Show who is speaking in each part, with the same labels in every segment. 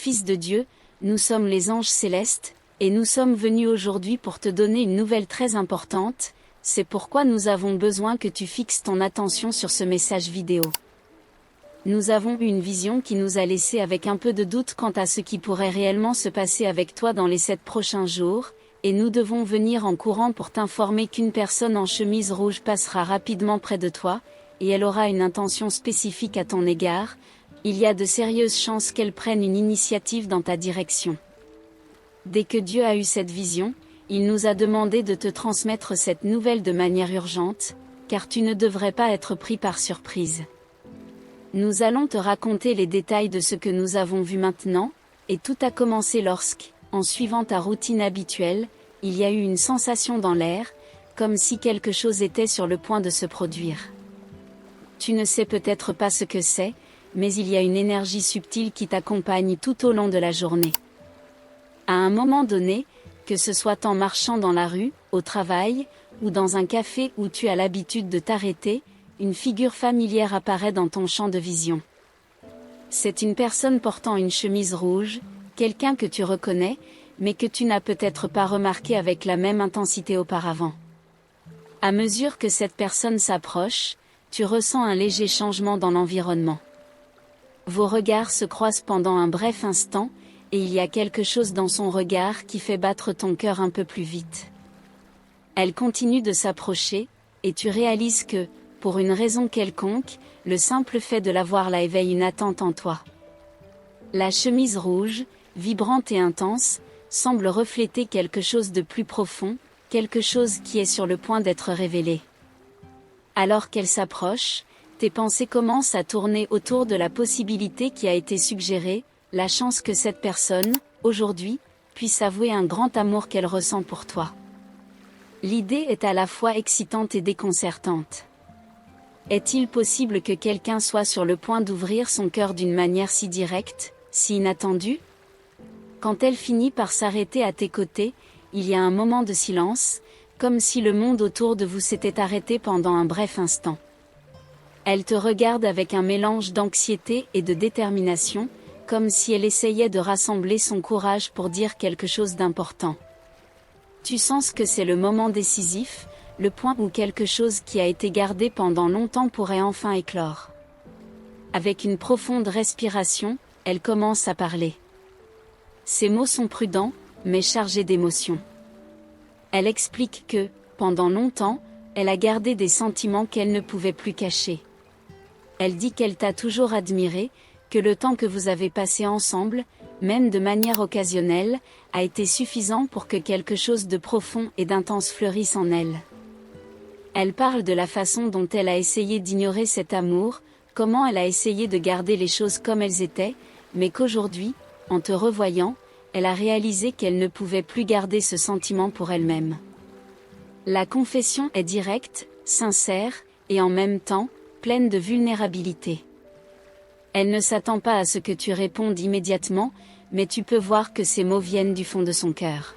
Speaker 1: Fils de Dieu, nous sommes les anges célestes, et nous sommes venus aujourd'hui pour te donner une nouvelle très importante, c'est pourquoi nous avons besoin que tu fixes ton attention sur ce message vidéo. Nous avons eu une vision qui nous a laissé avec un peu de doute quant à ce qui pourrait réellement se passer avec toi dans les 7 prochains jours, et nous devons venir en courant pour t'informer qu'une personne en chemise rouge passera rapidement près de toi, et elle aura une intention spécifique à ton égard. Il y a de sérieuses chances qu'elle prenne une initiative dans ta direction. Dès que Dieu a eu cette vision, il nous a demandé de te transmettre cette nouvelle de manière urgente, car tu ne devrais pas être pris par surprise. Nous allons te raconter les détails de ce que nous avons vu maintenant, et tout a commencé lorsque, en suivant ta routine habituelle, il y a eu une sensation dans l'air, comme si quelque chose était sur le point de se produire. Tu ne sais peut-être pas ce que c'est, mais il y a une énergie subtile qui t'accompagne tout au long de la journée. À un moment donné, que ce soit en marchant dans la rue, au travail, ou dans un café où tu as l'habitude de t'arrêter, une figure familière apparaît dans ton champ de vision. C'est une personne portant une chemise rouge, quelqu'un que tu reconnais, mais que tu n'as peut-être pas remarqué avec la même intensité auparavant. À mesure que cette personne s'approche, tu ressens un léger changement dans l'environnement. Vos regards se croisent pendant un bref instant, et il y a quelque chose dans son regard qui fait battre ton cœur un peu plus vite. Elle continue de s'approcher, et tu réalises que, pour une raison quelconque, le simple fait de la voir là éveille une attente en toi. La chemise rouge, vibrante et intense, semble refléter quelque chose de plus profond, quelque chose qui est sur le point d'être révélé. Alors qu'elle s'approche, tes pensées commencent à tourner autour de la possibilité qui a été suggérée, la chance que cette personne, aujourd'hui, puisse avouer un grand amour qu'elle ressent pour toi. L'idée est à la fois excitante et déconcertante. Est-il possible que quelqu'un soit sur le point d'ouvrir son cœur d'une manière si directe, si inattendue? Quand elle finit par s'arrêter à tes côtés, il y a un moment de silence, comme si le monde autour de vous s'était arrêté pendant un bref instant. Elle te regarde avec un mélange d'anxiété et de détermination, comme si elle essayait de rassembler son courage pour dire quelque chose d'important. Tu sens que c'est le moment décisif, le point où quelque chose qui a été gardé pendant longtemps pourrait enfin éclore. Avec une profonde respiration, elle commence à parler. Ses mots sont prudents, mais chargés d'émotion. Elle explique que, pendant longtemps, elle a gardé des sentiments qu'elle ne pouvait plus cacher. Elle dit qu'elle t'a toujours admiré, que le temps que vous avez passé ensemble, même de manière occasionnelle, a été suffisant pour que quelque chose de profond et d'intense fleurisse en elle. Elle parle de la façon dont elle a essayé d'ignorer cet amour, comment elle a essayé de garder les choses comme elles étaient, mais qu'aujourd'hui, en te revoyant, elle a réalisé qu'elle ne pouvait plus garder ce sentiment pour elle-même. La confession est directe, sincère, et en même temps, pleine de vulnérabilité. Elle ne s'attend pas à ce que tu répondes immédiatement, mais tu peux voir que ces mots viennent du fond de son cœur.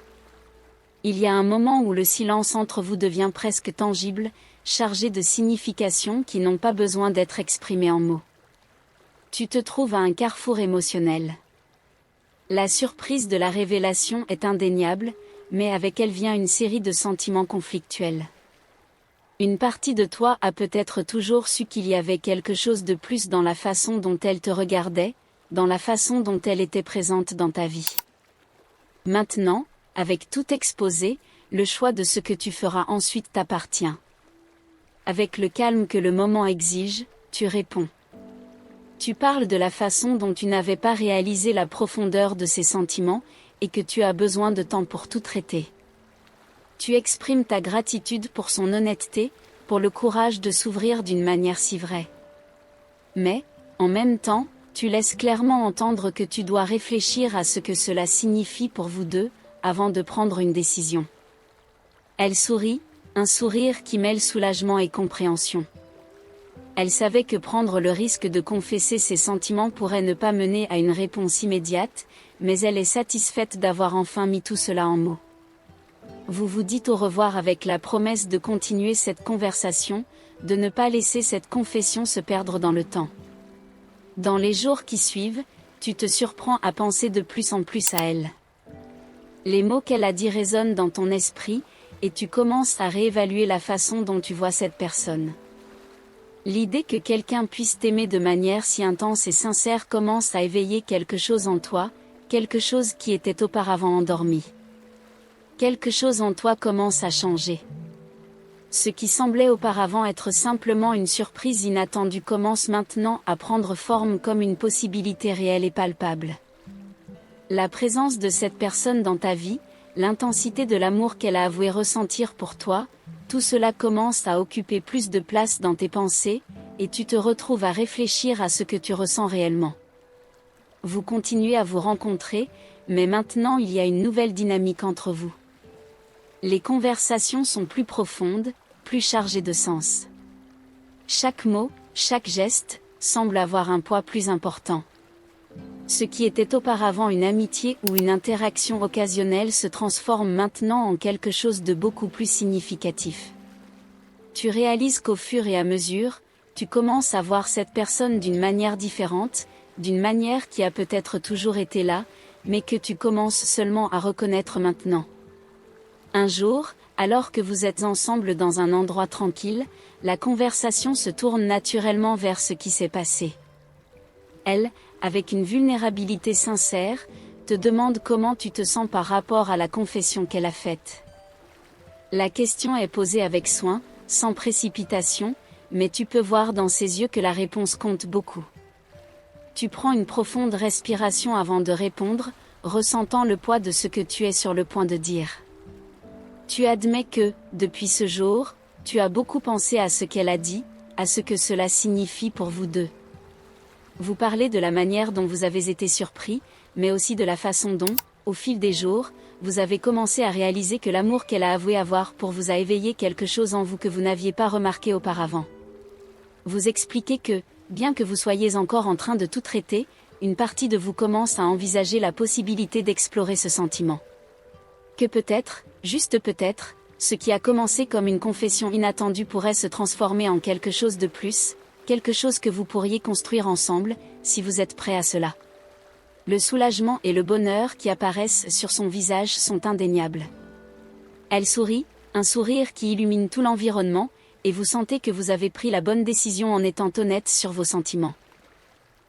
Speaker 1: Il y a un moment où le silence entre vous devient presque tangible, chargé de significations qui n'ont pas besoin d'être exprimées en mots. Tu te trouves à un carrefour émotionnel. La surprise de la révélation est indéniable, mais avec elle vient une série de sentiments conflictuels. Une partie de toi a peut-être toujours su qu'il y avait quelque chose de plus dans la façon dont elle te regardait, dans la façon dont elle était présente dans ta vie. Maintenant, avec tout exposé, le choix de ce que tu feras ensuite t'appartient. Avec le calme que le moment exige, tu réponds. Tu parles de la façon dont tu n'avais pas réalisé la profondeur de ces sentiments, et que tu as besoin de temps pour tout traiter. Tu exprimes ta gratitude pour son honnêteté, pour le courage de s'ouvrir d'une manière si vraie. Mais, en même temps, tu laisses clairement entendre que tu dois réfléchir à ce que cela signifie pour vous deux, avant de prendre une décision. Elle sourit, un sourire qui mêle soulagement et compréhension. Elle savait que prendre le risque de confesser ses sentiments pourrait ne pas mener à une réponse immédiate, mais elle est satisfaite d'avoir enfin mis tout cela en mots. Vous vous dites au revoir avec la promesse de continuer cette conversation, de ne pas laisser cette confession se perdre dans le temps. Dans les jours qui suivent, tu te surprends à penser de plus en plus à elle. Les mots qu'elle a dit résonnent dans ton esprit, et tu commences à réévaluer la façon dont tu vois cette personne. L'idée que quelqu'un puisse t'aimer de manière si intense et sincère commence à éveiller quelque chose en toi, quelque chose qui était auparavant endormi. Quelque chose en toi commence à changer. Ce qui semblait auparavant être simplement une surprise inattendue commence maintenant à prendre forme comme une possibilité réelle et palpable. La présence de cette personne dans ta vie, l'intensité de l'amour qu'elle a avoué ressentir pour toi, tout cela commence à occuper plus de place dans tes pensées, et tu te retrouves à réfléchir à ce que tu ressens réellement. Vous continuez à vous rencontrer, mais maintenant il y a une nouvelle dynamique entre vous. Les conversations sont plus profondes, plus chargées de sens. Chaque mot, chaque geste, semble avoir un poids plus important. Ce qui était auparavant une amitié ou une interaction occasionnelle se transforme maintenant en quelque chose de beaucoup plus significatif. Tu réalises qu'au fur et à mesure, tu commences à voir cette personne d'une manière différente, d'une manière qui a peut-être toujours été là, mais que tu commences seulement à reconnaître maintenant. Un jour, alors que vous êtes ensemble dans un endroit tranquille, la conversation se tourne naturellement vers ce qui s'est passé. Elle, avec une vulnérabilité sincère, te demande comment tu te sens par rapport à la confession qu'elle a faite. La question est posée avec soin, sans précipitation, mais tu peux voir dans ses yeux que la réponse compte beaucoup. Tu prends une profonde respiration avant de répondre, ressentant le poids de ce que tu es sur le point de dire. Tu admets que, depuis ce jour, tu as beaucoup pensé à ce qu'elle a dit, à ce que cela signifie pour vous deux. Vous parlez de la manière dont vous avez été surpris, mais aussi de la façon dont, au fil des jours, vous avez commencé à réaliser que l'amour qu'elle a avoué avoir pour vous a éveillé quelque chose en vous que vous n'aviez pas remarqué auparavant. Vous expliquez que, bien que vous soyez encore en train de tout traiter, une partie de vous commence à envisager la possibilité d'explorer ce sentiment. Que peut-être, juste peut-être, ce qui a commencé comme une confession inattendue pourrait se transformer en quelque chose de plus, quelque chose que vous pourriez construire ensemble, si vous êtes prêt à cela. Le soulagement et le bonheur qui apparaissent sur son visage sont indéniables. Elle sourit, un sourire qui illumine tout l'environnement, et vous sentez que vous avez pris la bonne décision en étant honnête sur vos sentiments.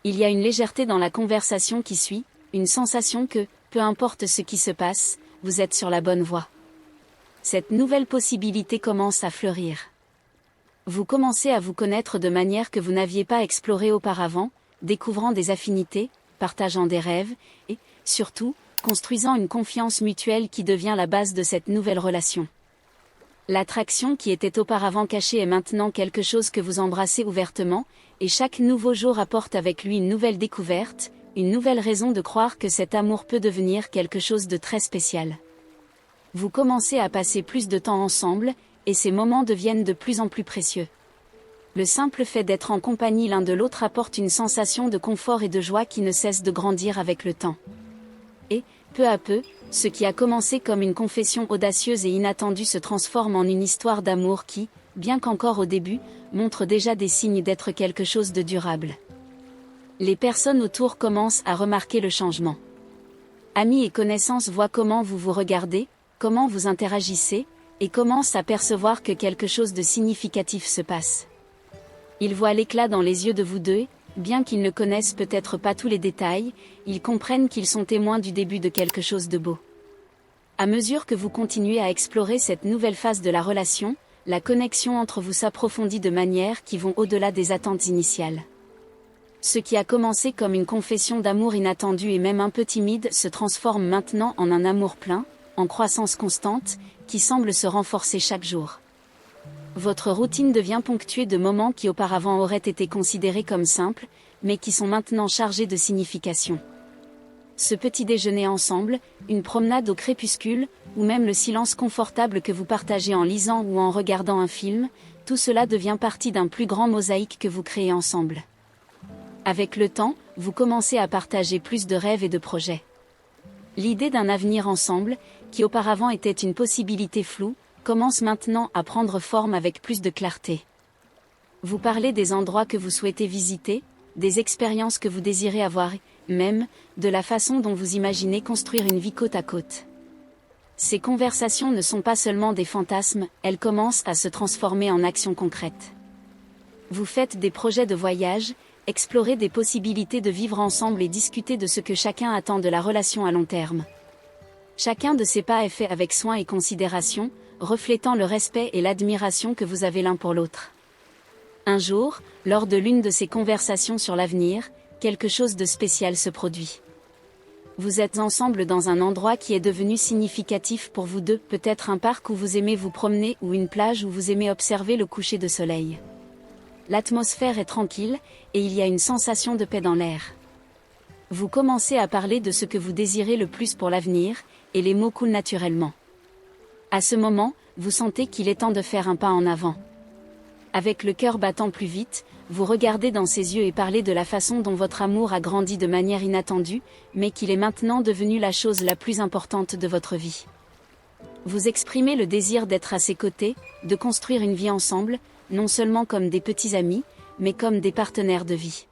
Speaker 1: Il y a une légèreté dans la conversation qui suit, une sensation que, peu importe ce qui se passe, vous êtes sur la bonne voie. Cette nouvelle possibilité commence à fleurir. Vous commencez à vous connaître de manière que vous n'aviez pas explorée auparavant, découvrant des affinités, partageant des rêves, et, surtout, construisant une confiance mutuelle qui devient la base de cette nouvelle relation. L'attraction qui était auparavant cachée est maintenant quelque chose que vous embrassez ouvertement, et chaque nouveau jour apporte avec lui une nouvelle découverte, une nouvelle raison de croire que cet amour peut devenir quelque chose de très spécial. Vous commencez à passer plus de temps ensemble, et ces moments deviennent de plus en plus précieux. Le simple fait d'être en compagnie l'un de l'autre apporte une sensation de confort et de joie qui ne cesse de grandir avec le temps. Et, peu à peu, ce qui a commencé comme une confession audacieuse et inattendue se transforme en une histoire d'amour qui, bien qu'encore au début, montre déjà des signes d'être quelque chose de durable. Les personnes autour commencent à remarquer le changement. Amis et connaissances voient comment vous vous regardez, comment vous interagissez, et commencent à percevoir que quelque chose de significatif se passe. Ils voient l'éclat dans les yeux de vous deux, bien qu'ils ne connaissent peut-être pas tous les détails, ils comprennent qu'ils sont témoins du début de quelque chose de beau. À mesure que vous continuez à explorer cette nouvelle phase de la relation, la connexion entre vous s'approfondit de manières qui vont au-delà des attentes initiales. Ce qui a commencé comme une confession d'amour inattendue et même un peu timide se transforme maintenant en un amour plein, en croissance constante, qui semble se renforcer chaque jour. Votre routine devient ponctuée de moments qui auparavant auraient été considérés comme simples, mais qui sont maintenant chargés de signification. Ce petit déjeuner ensemble, une promenade au crépuscule, ou même le silence confortable que vous partagez en lisant ou en regardant un film, tout cela devient partie d'un plus grand mosaïque que vous créez ensemble. Avec le temps, vous commencez à partager plus de rêves et de projets. L'idée d'un avenir ensemble, qui auparavant était une possibilité floue, commence maintenant à prendre forme avec plus de clarté. Vous parlez des endroits que vous souhaitez visiter, des expériences que vous désirez avoir, même, de la façon dont vous imaginez construire une vie côte à côte. Ces conversations ne sont pas seulement des fantasmes, elles commencent à se transformer en actions concrètes. Vous faites des projets de voyage, explorez des possibilités de vivre ensemble et discutez de ce que chacun attend de la relation à long terme. Chacun de ces pas est fait avec soin et considération, reflétant le respect et l'admiration que vous avez l'un pour l'autre. Un jour, lors de l'une de ces conversations sur l'avenir, quelque chose de spécial se produit. Vous êtes ensemble dans un endroit qui est devenu significatif pour vous deux, peut-être un parc où vous aimez vous promener ou une plage où vous aimez observer le coucher de soleil. L'atmosphère est tranquille, et il y a une sensation de paix dans l'air. Vous commencez à parler de ce que vous désirez le plus pour l'avenir, et les mots coulent naturellement. À ce moment, vous sentez qu'il est temps de faire un pas en avant. Avec le cœur battant plus vite, vous regardez dans ses yeux et parlez de la façon dont votre amour a grandi de manière inattendue, mais qu'il est maintenant devenu la chose la plus importante de votre vie. Vous exprimez le désir d'être à ses côtés, de construire une vie ensemble, non seulement comme des petits amis, mais comme des partenaires de vie.